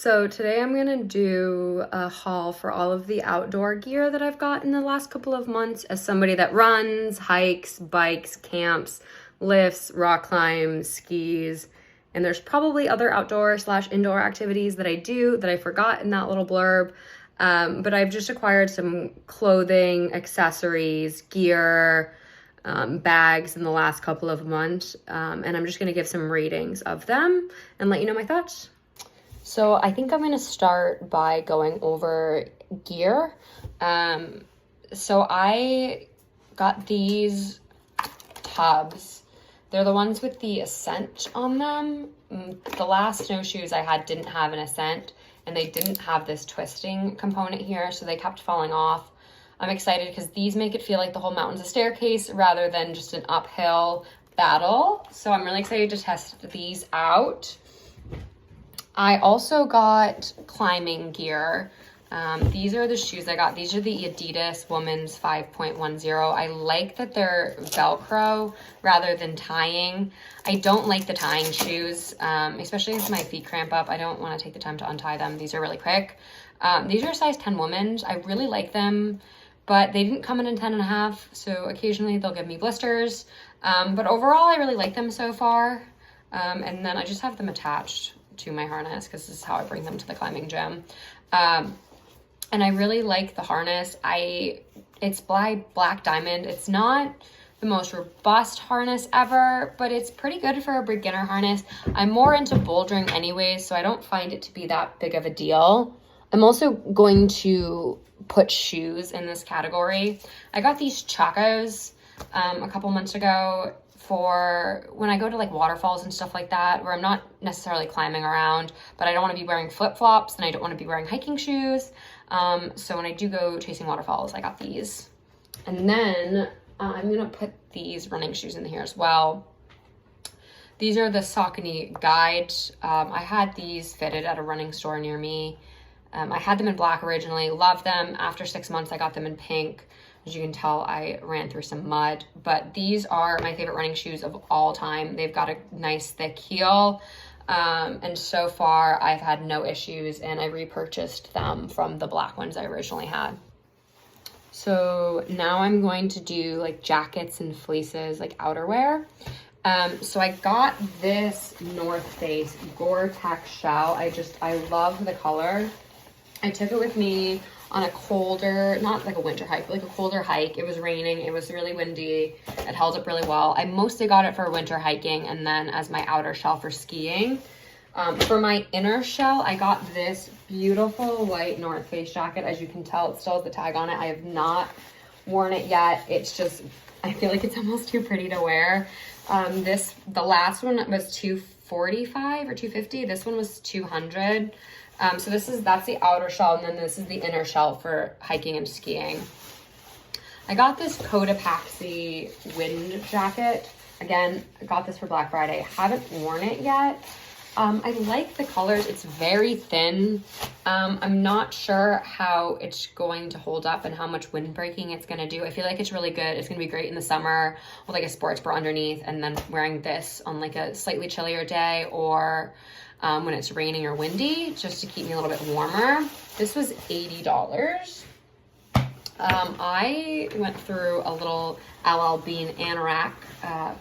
So today I'm gonna do a haul for all of the outdoor gear that I've got in the last couple of months as somebody that runs, hikes, bikes, camps, lifts, rock climbs, skis, and there's probably other outdoor/indoor activities that I do that I forgot in that little blurb. But I've just acquired some clothing, accessories, gear, bags in the last couple of months. And I'm just gonna give some ratings of them and let you know my thoughts. So I think I'm going to start by going over gear. So I got these tubs. They're the ones with the Ascent on them. The last snowshoes I had didn't have an Ascent, and they didn't have this twisting component here, so they kept falling off. I'm excited because these make it feel like the whole mountain's a staircase rather than just an uphill battle. So I'm really excited to test these out. I also got climbing gear. These are the shoes I got. These are the Adidas Women's 5.10. I like that they're Velcro rather than tying. I don't like the tying shoes, especially if my feet cramp up. I don't want to take the time to untie them. These are really quick. These are size 10 women's. I really like them, but they didn't come in a 10.5, so occasionally they'll give me blisters. But overall, I really like them so far. And then I just have them attached to my harness because this is how I bring them to the climbing gym. And I really like the harness. It's by Black Diamond. It's not the most robust harness ever, but it's pretty good for a beginner harness. I'm more into bouldering anyways, so I don't find it to be that big of a deal. I'm also going to put shoes in this category. I got these Chacos a couple months ago for when I go to like waterfalls and stuff like that, where I'm not necessarily climbing around, but I don't want to be wearing flip-flops and I don't want to be wearing hiking shoes. So when I do go chasing waterfalls, I got these. And then I'm gonna put these running shoes in here as well. These are the Saucony Guide. I had these fitted at a running store near me. I had them in black originally, loved them. After 6 months, I got them in pink. As you can tell, I ran through some mud, but these are my favorite running shoes of all time. They've got a nice thick heel, and so far I've had no issues, and I repurchased them from the black ones I originally had. So now I'm going to do like jackets and fleeces, like outerwear. So I got this North Face Gore-Tex shell. I love the color. I took it with me on a colder, not like a winter hike, but like a colder hike. It was raining, it was really windy, it held up really well. I mostly got it for winter hiking and then as my outer shell for skiing. For my inner shell, I got this beautiful white North Face jacket. As you can tell, it still has the tag on it. I have not worn it yet. It's just, I feel like it's almost too pretty to wear. The last one was $245 or $250. This one was $200. So that's the outer shell, and then this is the inner shell for hiking and skiing. I got this Cotopaxi wind jacket. Again, I got this for Black Friday. I haven't worn it yet. I like the colors. It's very thin. I'm not sure how it's going to hold up and how much wind breaking it's going to do. I feel like it's really good. It's going to be great in the summer with like a sports bra underneath and then wearing this on like a slightly chillier day or when it's raining or windy, just to keep me a little bit warmer. This was $80. I went through a little LL Bean anorak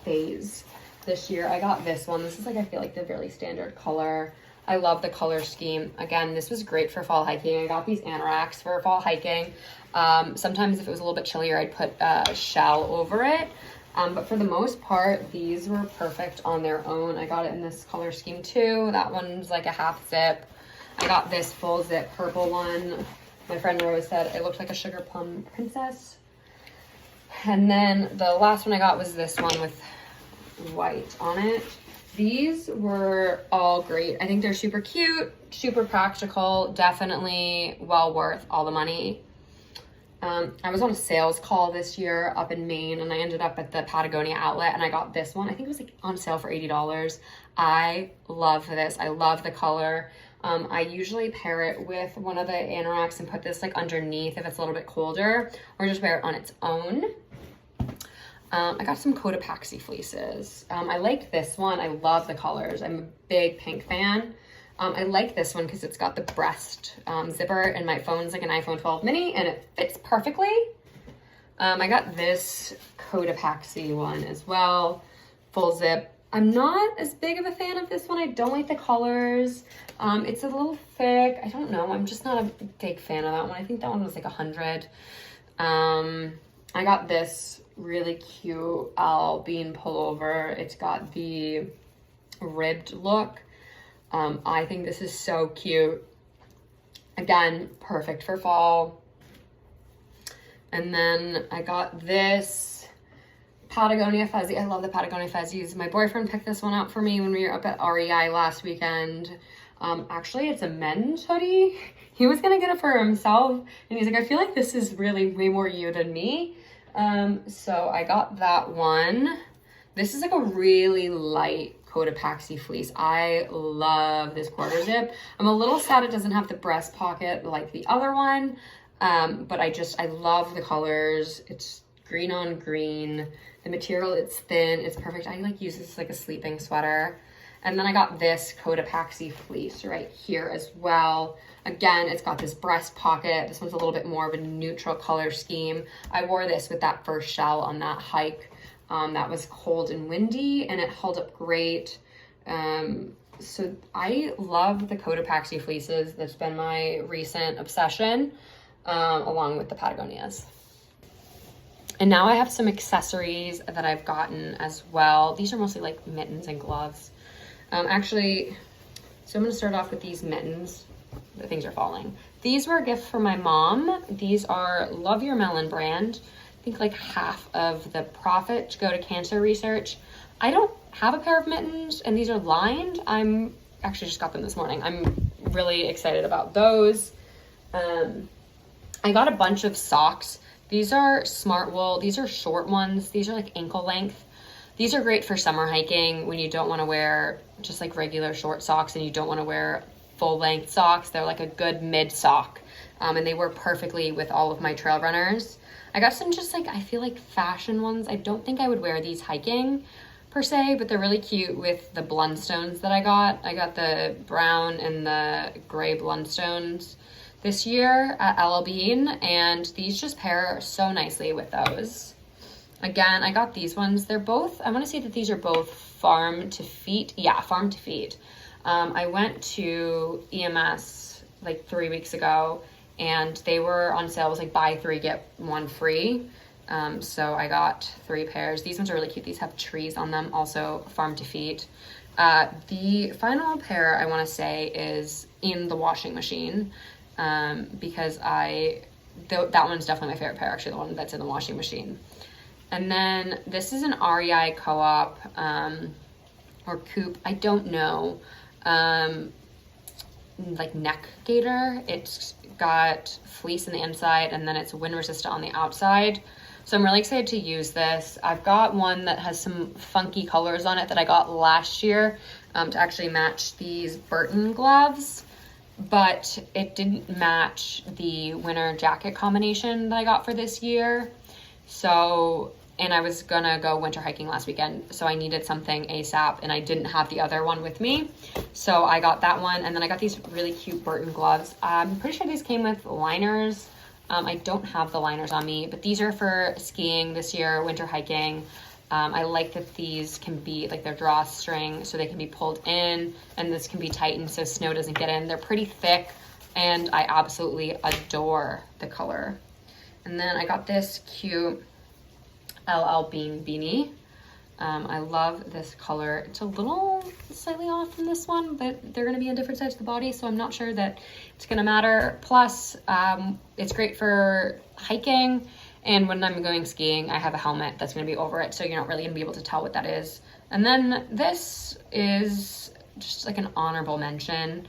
phase this year. I got this one. This is like, I feel like the really standard color. I love the color scheme. Again, this was great for fall hiking. I got these anoraks for fall hiking. Sometimes if it was a little bit chillier, I'd put a shell over it. But for the most part, these were perfect on their own. I got it in this color scheme too. That one's like a half zip. I got this full zip purple one. My friend Rose said it looked like a sugar plum princess. And then the last one I got was this one with white on it. These were all great. I think they're super cute, super practical, definitely well worth all the money. I was on a sales call this year up in Maine and I ended up at the Patagonia outlet and I got this one. I think it was like on sale for $80. I love this. I love the color. I usually pair it with one of the anoraks and put this like underneath if it's a little bit colder, or just wear it on its own. I got some Cotopaxi fleeces. I like this one. I love the colors. I'm a big pink fan. I like this one because it's got the breast zipper, and my phone's like an iPhone 12 mini and it fits perfectly. I got this Cotopaxi one as well, full zip. I'm not as big of a fan of this one. I don't like the colors. It's a little thick. I don't know. I'm just not a big fan of that one. I think that one was like 100. I got this really cute Al Bean pullover. It's got the ribbed look. I think this is so cute. Again, perfect for fall. And then I got this Patagonia Fuzzy. I love the Patagonia Fuzzies. My boyfriend picked this one out for me when we were up at REI last weekend. Actually, it's a men's hoodie. He was gonna get it for himself, and he's like, I feel like this is really way more you than me. So I got that one. This is like a really light Cotopaxi fleece. I love this quarter zip. I'm a little sad it doesn't have the breast pocket like the other one, but I love the colors. It's green on green. The material, it's thin, it's perfect. I like use this as like a sleeping sweater. And then I got this Cotopaxi fleece right here as well. Again, it's got this breast pocket. This one's a little bit more of a neutral color scheme. I wore this with that first shell on that hike. That was cold and windy, and it held up great. So I love the Cotopaxi fleeces. That's been my recent obsession, along with the Patagonias. And now I have some accessories that I've gotten as well. These are mostly like mittens and gloves. Actually, so I'm gonna start off with these mittens. The things are falling. These were a gift for my mom. These are Love Your Melon brand. I think like half of the profit to go to cancer research. I don't have a pair of mittens, and these are lined. I'm actually just got them this morning. I'm really excited about those. I got a bunch of socks. These are Smart Wool. These are short ones. These are like ankle length. These are great for summer hiking when you don't want to wear just like regular short socks and you don't want to wear full length socks. They're like a good mid sock, and they work perfectly with all of my trail runners. I got some just like, I feel like fashion ones. I don't think I would wear these hiking per se, but they're really cute with the Blundstones that I got. I got the brown and the gray Blundstones this year at LL Bean, and these just pair so nicely with those. Again, I got these ones. They're both, I want to say that these are both Farm to Feet. Yeah, Farm to Feet. I went to EMS like 3 weeks ago, and they were on sale. It was like buy 3, get 1 free. So I got 3 pairs. These ones are really cute. These have trees on them, also Farm to Feet. The final pair I want to say is in the washing machine, because that one's definitely my favorite pair, actually, the one that's in the washing machine. And then this is an REI Co-op, or Coop, I don't know, like neck gaiter. It's got fleece on the inside, and then it's wind resistant on the outside. So I'm really excited to use this. I've got one that has some funky colors on it that I got last year, to actually match these Burton gloves, but it didn't match the winter jacket combination that I got for this year. So, and I was gonna go winter hiking last weekend, so I needed something ASAP, and I didn't have the other one with me. So I got that one, and then I got these really cute Burton gloves. I'm pretty sure these came with liners. I don't have the liners on me, but these are for skiing this year, winter hiking. I like that these can be, like, they're drawstring, so they can be pulled in, and this can be tightened so snow doesn't get in. They're pretty thick, and I absolutely adore the color. And then I got this cute LL Bean beanie. I love this color. It's a little slightly off from this one, but they're going to be on different sides of the body, so I'm not sure that it's going to matter. Plus, it's great for hiking, and when I'm going skiing, I have a helmet that's going to be over it, so you're not really going to be able to tell what that is. And then this is just like an honorable mention.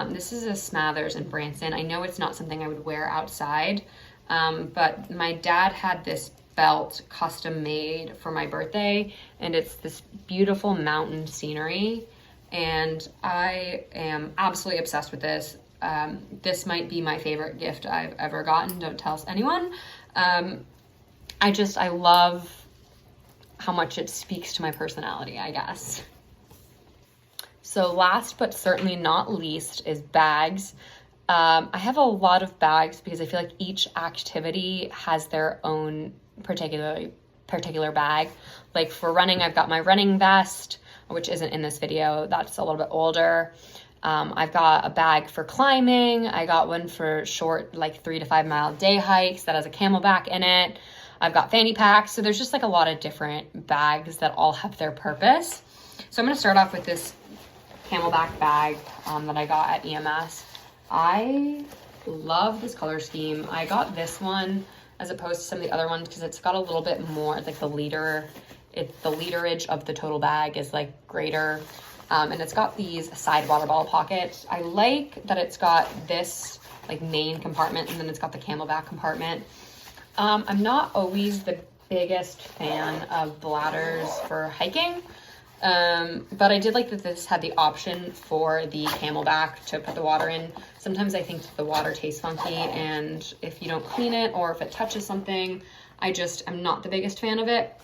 This is a Smathers in Branson. I know it's not something I would wear outside, but my dad had this belt custom made for my birthday, and it's this beautiful mountain scenery, and I am absolutely obsessed with this. This might be my favorite gift I've ever gotten. Don't tell anyone. I love how much it speaks to my personality, I guess. So last but certainly not least is bags. I have a lot of bags because I feel like each activity has their own particular bag. Like for running, I've got my running vest, which isn't in this video. That's a little bit older. I've got a bag for climbing. I got one for short, like 3 to 5 mile day hikes that has a CamelBak in it. I've got fanny packs. So there's just like a lot of different bags that all have their purpose. So I'm going to start off with this CamelBak bag that I got at EMS. I love this color scheme. I got this one as opposed to some of the other ones because it's got a little bit more, like the literage of the total bag is like greater. And it's got these side water bottle pockets. I like that it's got this like main compartment and then it's got the CamelBak compartment. I'm not always the biggest fan of bladders for hiking. But I did like that this had the option for the CamelBak to put the water in. Sometimes I think the water tastes funky, and if you don't clean it or if it touches something, I'm not the biggest fan of it.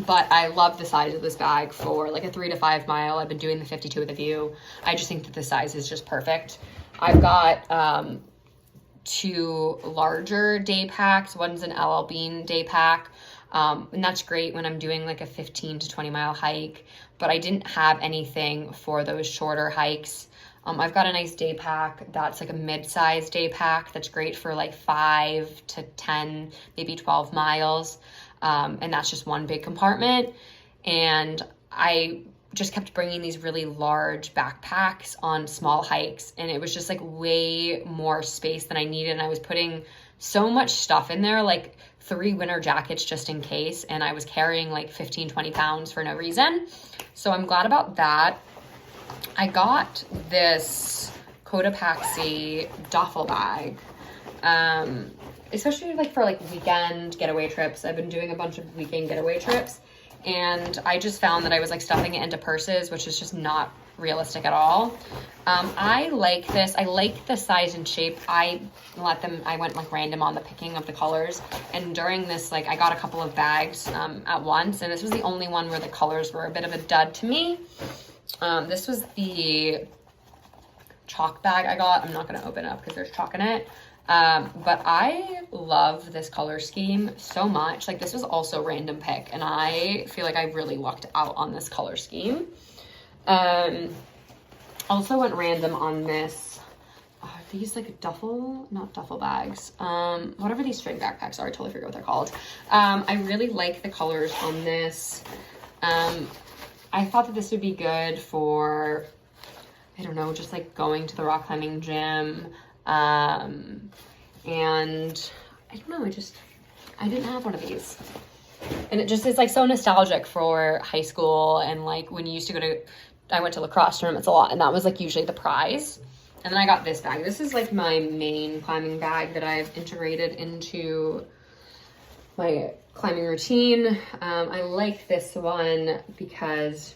But I love the size of this bag for like a 3 to 5 mile. I've been doing the 52 with a view. I just think that the size is just perfect. I've got 2 larger day packs. One's an LL Bean day pack. And that's great when I'm doing like a 15 to 20 mile hike, but I didn't have anything for those shorter hikes. I've got a nice day pack that's like a mid-sized day pack that's great for like 5 to 10, maybe 12 miles. And that's just one big compartment. And I just kept bringing these really large backpacks on small hikes, and it was just like way more space than I needed. And I was putting so much stuff in there, like 3 winter jackets just in case, and I was carrying like 15, 20 pounds for no reason. So I'm glad about that. I got this Cotopaxi duffel bag, especially like for like weekend getaway trips. I've been doing a bunch of weekend getaway trips, and I just found that I was like stuffing it into purses, which is just not realistic at all. I like this. I like the size and shape. I went like random on the picking of the colors, and during this, like I got a couple of bags at once, and this was the only one where the colors were a bit of a dud to me. This was the chalk bag I got. I'm not going to open it up because there's chalk in it. But I love this color scheme so much. Like this was also random pick, and I feel like I really lucked out on this color scheme. Also went random on this. Are these like not duffel bags? Whatever these string backpacks are, I totally forget what they're called. I really like the colors on this. I thought that this would be good for, I don't know, just like going to the rock climbing gym. And I don't know, I didn't have one of these. And it just is like so nostalgic for high school, and like when you used to I went to lacrosse tournaments a lot, and that was like usually the prize. And then I got this bag. This is like my main climbing bag that I've integrated into my climbing routine. I like this one because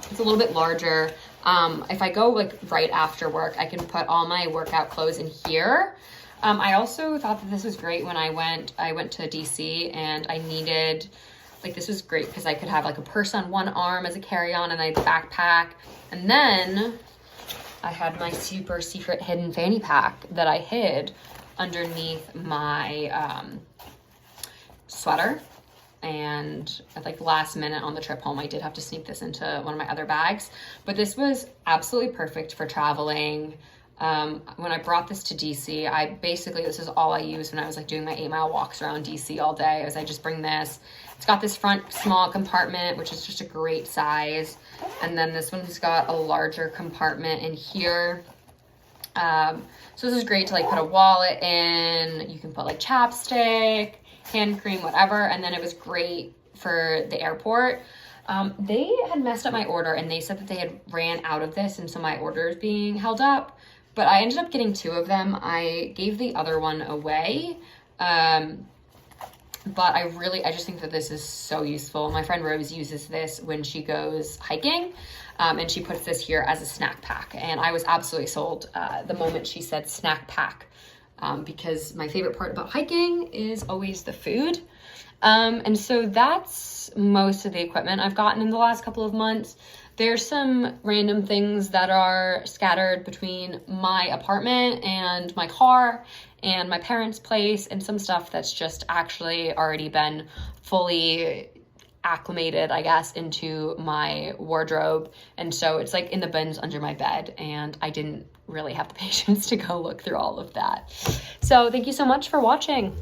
it's a little bit larger. If I go like right after work, I can put all my workout clothes in here. I also thought that this was great when I went to DC, and I needed, like this was great because I could have like a purse on one arm as a carry-on, and I had the backpack. And then I had my super secret hidden fanny pack that I hid underneath my sweater. And at like last minute on the trip home, I did have to sneak this into one of my other bags, but this was absolutely perfect for traveling. When I brought this to DC, this is all I used when I was like doing my 8-mile walks around DC all day. I just bring this. It's got this front small compartment, which is just a great size. And then this one's got a larger compartment in here. So this is great to like put a wallet in. You can put like chapstick, hand cream, whatever. And then it was great for the airport. They had messed up my order, and they said that they had ran out of this, and so my order is being held up. But I ended up getting 2 of them. I gave the other one away. But I just think that this is so useful. My friend Rose uses this when she goes hiking, and she puts this here as a snack pack. And I was absolutely sold the moment she said snack pack, because my favorite part about hiking is always the food. And so that's most of the equipment I've gotten in the last couple of months. there's some random things that are scattered between my apartment and my car and my parents' place, and some stuff that's just actually already been fully acclimated, I guess, into my wardrobe. And so it's like in the bins under my bed, and I didn't really have the patience to go look through all of that. So thank you so much for watching.